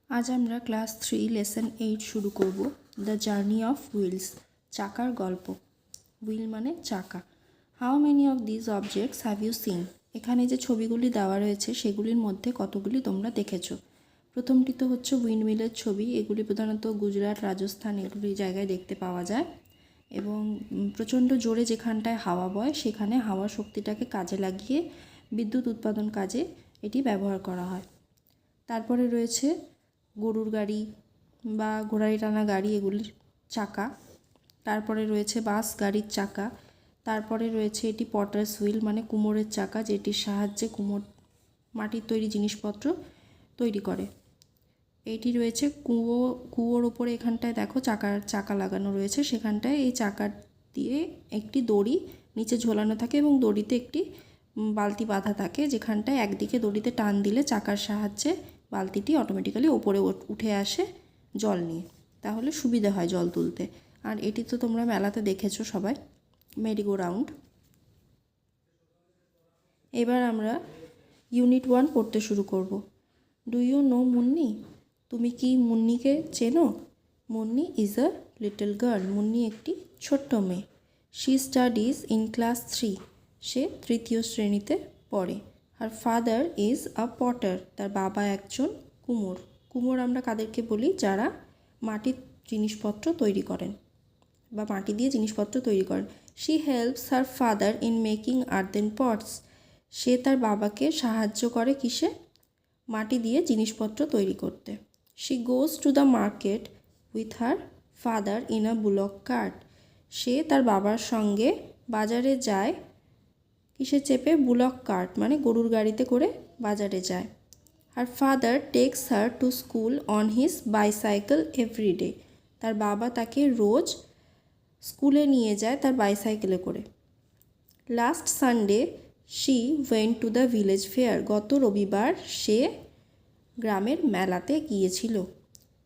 আজ আমরা class 3 lesson 8 শুরু করব। দ্য জার্নি অফ হুইলস, চাকার গল্প। হুইল মানে চাকা। How many of this objects have you seen? এখানে যে ছবিগুলি দেওয়া রয়েছে সেগুলির মধ্যে কতগুলি তোমরা দেখেছো? প্রথমটি তো হচ্ছে উইন্ডমিলের ছবি। এগুলি প্রধানত গুজরাট, রাজস্থান এগুলি জায়গায় দেখতে পাওয়া যায় এবং প্রচণ্ড জোরে যেখানটায় হাওয়া বয় সেখানে হাওয়ার শক্তিটাকে কাজে লাগিয়ে বিদ্যুৎ উৎপাদন কাজে এটি ব্যবহার করা হয়। তারপরে রয়েছে গরুর গাড়ি বা ঘোড়ায় টানা গাড়ি, এগুলির চাকা। তারপরে রয়েছে বাস গাড়ির চাকা। তারপরে রয়েছে এটি পটার্স হুইল মানে কুমোরের চাকা, যেটির সাহায্যে কুমোর মাটির তৈরি জিনিসপত্র তৈরি করে। এইটি রয়েছে কুয়োর ওপরে, এখানটায় দেখো চাকা লাগানো রয়েছে, সেখানটায় এই চাকা দিয়ে একটি দড়ি নিচে ঝোলানো থাকে এবং দড়িতে একটি বালতি বাঁধা থাকে, যেখানটায় একদিকে দড়িতে টান দিলে চাকার সাহায্যে বালতিটি অটোমেটিক্যালি ওপরে উঠে আসে জল নিয়ে, তাহলে সুবিধা হয় জল তুলতে। আর এটি তো তোমরা মেলাতে দেখেছো সবাই, মেরিগো রাউন্ড। এবার আমরা ইউনিট 1 পড়তে শুরু করব। Do you know Munni? তুমি কি মুন্নিকে চেনো? Munni is a little girl, Munni একটি ছোট্ট মেয়ে। শি স্টাডিজ ইন ক্লাস 3, সে তৃতীয় শ্রেণীতে পড়ে। আর ফাদার ইজ আ পটার, তার বাবা একজন কুমোর। কুমোর আমরা কাদেরকে বলি? যারা মাটির জিনিসপত্র তৈরি করেন বা মাটি দিয়ে জিনিসপত্র তৈরি করেন। She helps her father in making earthen pots, সে তার বাবাকে সাহায্য করে কিসে? মাটি দিয়ে জিনিসপত্র তৈরি করতে। She goes to the market with her father in a bullock cart, সে তার বাবার সঙ্গে বাজারে যায় কিসে চেপে? বুলক কার্ট মানে গরুর গাড়িতে করে বাজারে যায়। Her father takes her to school on his bicycle every day, তার বাবা তাকে রোজ স্কুলে নিয়ে যায় তার বাইসাইকেলে করে। Last Sunday she went to the village fair, গত রবিবার সে গ্রামের মেলাতে গিয়েছিল।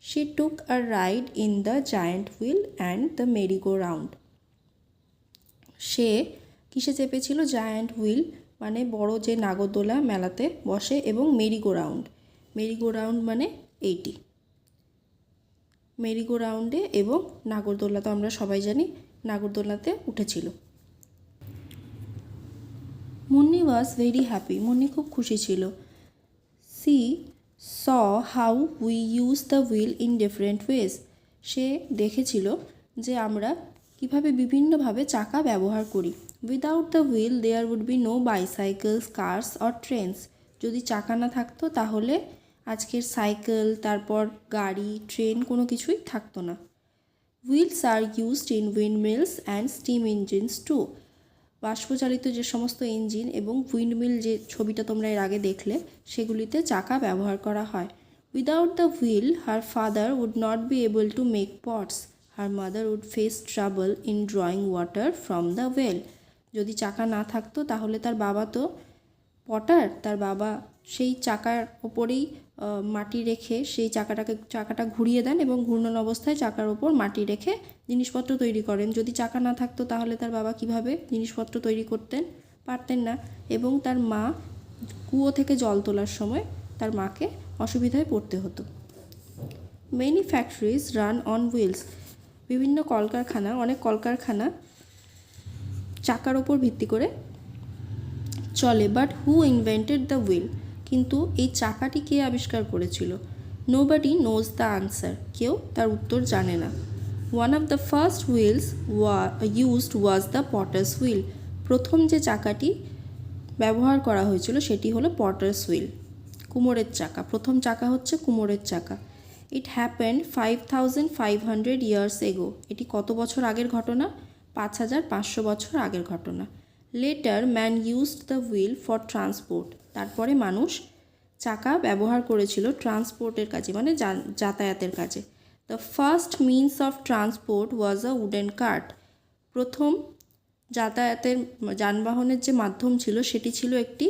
She took a ride in the giant wheel and the merry go round, সে কিসে চেপেছিল? জায়ান্ট হুইল মানে বড় যে নাগরদোলা মেলাতে বসে, এবং মেরিগো রাউন্ড, মেরিগো রাউন্ড মানে এইটি। মেরিগো রাউন্ডে এবং নাগরদোলা তো আমরা সবাই জানি, নাগরদোলাতে উঠেছিল। Munni was very happy, Munni খুব খুশি ছিল। She saw how we use the wheel in different ways, সে দেখেছিল যে আমরা কিভাবে বিভিন্নভাবে চাকা ব্যবহার করি। Without the wheel there would be no bicycles, cars or trains, যদি চাকা না থাকতো তাহলে আজকের সাইকেল, তারপর গাড়ি, ট্রেন কোনো কিছুই থাকতো না। Wheels are used in windmills and steam engines too, বাষ্পচালিত যে সমস্ত ইঞ্জিন এবং উইন্ডমিল যে ছবিটা তোমরা এর আগে দেখলে সেগুলিতে চাকা ব্যবহার করা হয়। Without the wheel her father would not be able to make pots, her mother would face trouble in drawing water from the well, যদি চাকা না থাকতো তাহলে তার বাবা তো পটার, তার বাবা সেই চাকার ওপরেই মাটি রেখে সেই চাকাটা ঘুরিয়ে দেন এবং ঘূর্ণন অবস্থায় চাকার ওপর মাটি রেখে জিনিসপত্র তৈরি করেন। যদি চাকা না থাকতো তাহলে তার বাবা কিভাবে জিনিসপত্র তৈরি করতেন? পারতেন না। এবং তার মা কুয়ো থেকে জল তোলার সময় তার মাকে অসুবিধায় পড়তে হতো। Many factories run on wheels, বিভিন্ন কলকারখানা, অনেক কলকারখানা চাকার ওপর ভিত্তি করে চলে। But who invented the wheel, কিন্তু এই চাকাটি কে আবিষ্কার করেছিল? নোবডি নোজ দ্য আনসার, কেউ তার উত্তর জানে না। One of the first wheels used was the potter's wheel, প্রথম যে চাকাটি ব্যবহার করা হয়েছিল সেটি হলো পটার্স হুইল, কুমোরের চাকা। প্রথম চাকা হচ্ছে কুমোরের চাকা। ইট হ্যাপেন্ড 5500 ইয়ার্স এগো, এটি কত বছর আগের ঘটনা? 5500 বছর আগের ঘটনা। Letter man used the wheel for transport, তারপরে মানুষ চাকা ব্যবহার করেছিল ট্রান্সপোর্টের কাজে মানে যাতায়াতের কাজে। The first means of transport was a wooden cart, প্রথম যাতায়াতের যানবাহনের যে মাধ্যম ছিল সেটি ছিল একটি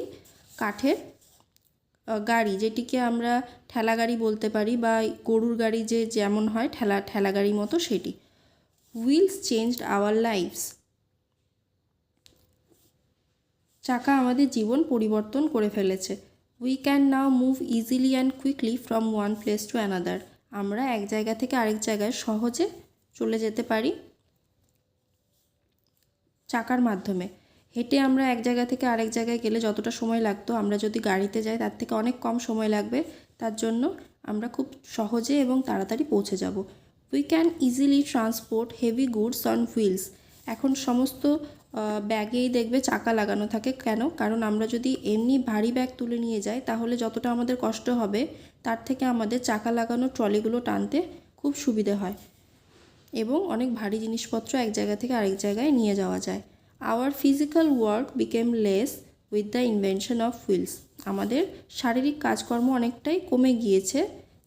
কাঠের গাড়ি, যেটিকে আমরা ঠেলা গাড়ি বলতে পারি বা গরুর গাড়ি যে যেমন হয় ঠেলা গাড়ির মতো সেটি। হুইলস চেঞ্জড আওয়ার লাইফস, চাকা আমাদের জীবন পরিবর্তন করে ফেলেছে। We can now move easily and quickly from one place to another. আমরা এক জায়গা থেকে আরেক জায়গায় সহজে চলে যেতে পারি চাকার মাধ্যমে। হেঁটে আমরা এক জায়গা থেকে আরেক জায়গায় গেলে যতটা সময় লাগতো, আমরা যদি গাড়িতে যাই তার থেকে অনেক কম সময় লাগবে। তার জন্য আমরা খুব সহজে এবং তাড়াতাড়ি পৌঁছে যাব। We can easily transport heavy goods on wheels. এখন সমস্ত ব্যাগেই দেখবে চাকা লাগানো থাকে। কেন? কারণ আমরা যদি এমনি ভারী ব্যাগ তুলে নিয়ে যাই তাহলে যতটা আমাদের কষ্ট হবে তার থেকে আমাদের চাকা লাগানো ট্রলিগুলো টানতে খুব সুবিধে হয় এবং অনেক ভারী জিনিসপত্র এক জায়গা থেকে আরেক জায়গায় নিয়ে যাওয়া যায়। Our physical work became less with the invention of wheels. আমাদের শারীরিক কাজকর্ম অনেকটাই কমে গিয়েছে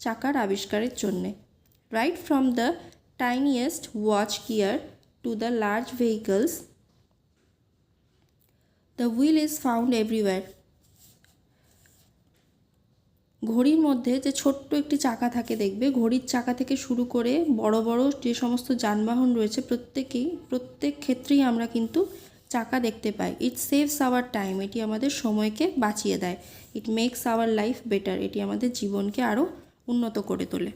চাকার আবিষ্কারের জন্যে। Right from the tiniest watch gear to the large vehicles, the wheel is found everywhere. ঘড়ির মধ্যে যে ছোট্ট একটি চাকা থাকে দেখবে, ঘড়ির চাকা থেকে শুরু করে বড় বড় যে সমস্ত যানবাহন রয়েছে প্রত্যেক ক্ষেত্রেই আমরা কিন্তু চাকা দেখতে পাই। It saves our time. এটি আমাদের সময়কে বাঁচিয়ে দেয়। It makes our life better. এটি আমাদের জীবনকে আরও উন্নত করে তোলে।